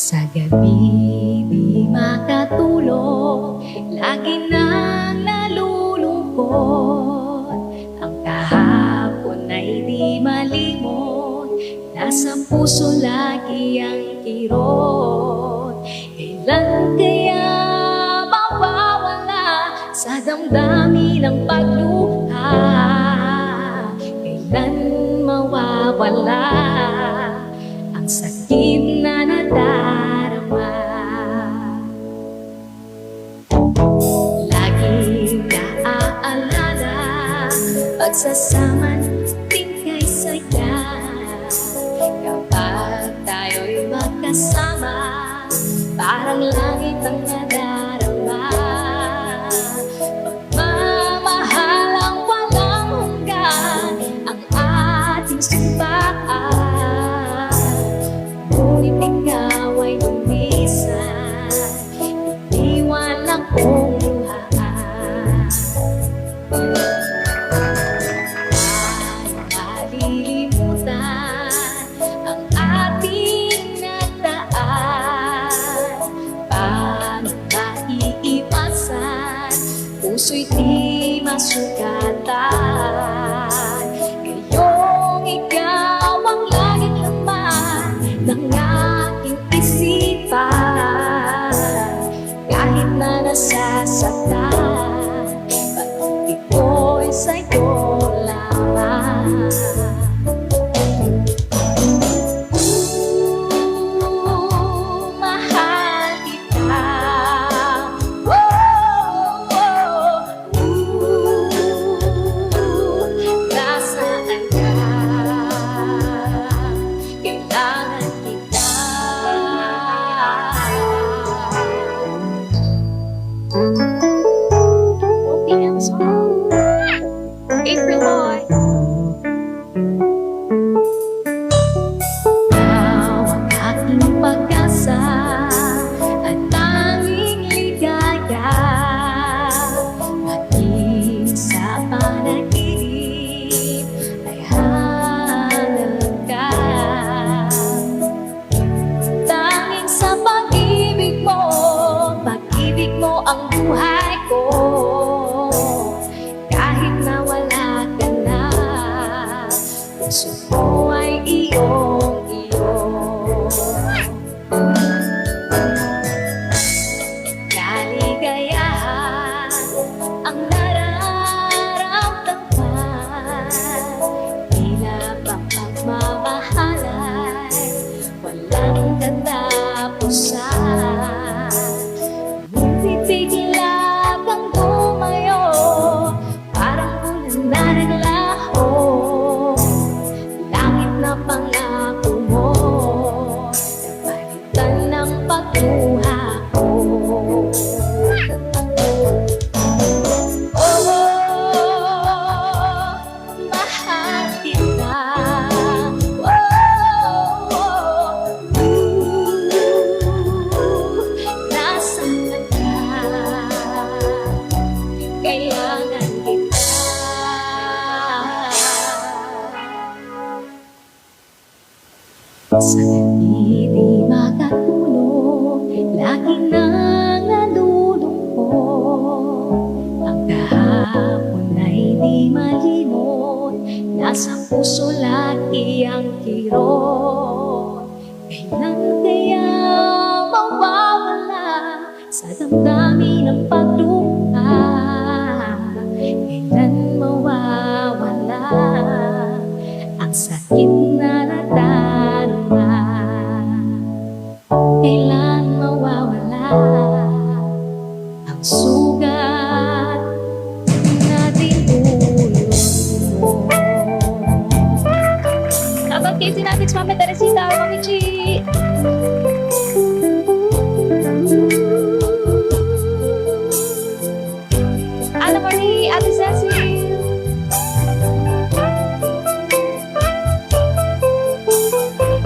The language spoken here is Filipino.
Sa gabi di makatulog, lagi nang nalulungkot. Ang kahapon ay di malimot, nasa puso lagi ang kirot. Kailan kaya mawawala sa damdamin ang pagluha? Kailan mawawala ang sakit na nadarama? Laging naaalala pagsasama natin kay saya. Kapag tayo'y magkasama, parang langit ang nadarama. Pagmamahal ang walang hanggan ang ating sumpaan. Ngunit ikaw ay lumisan, iniwan akong luhaan. Malilimutan ang ating nagdaan. Paano maiiwasan? Puso'y di masugatan. Ngayong ikaw ang laging laman ng aking isipan. Kahit na nasasaktan, pag-ibig ko'y sa'yo lamang. Mahal kita. Nasaan ka? Kailangan kita. OPM song. April Boy. Ikaw ang aking pag-asa at tanging ligaya. Maging sa panaginip ay hanap ka. Tanging sa pag-ibig mo ang buhay ko. Kahit na wala ka na, puso ko ay iyong-iyo. Kaligayahan ang nararamdaman, tila bang pagmamahalan walang katapusan. Ngunit bigla kang tumayo, parang ulan na naglaho. Langit na pangako mo, napalitan ng pagluha ko. Oh, mahal kita. Nasaan ka? Kailangan kita. Sa gabi di makatulog, lagi nang nalulungkot. Ang kahapon ay di malimot, nasa puso lagi ang kirot. Kailan kaya mawawala sa damdamin ang pagluha?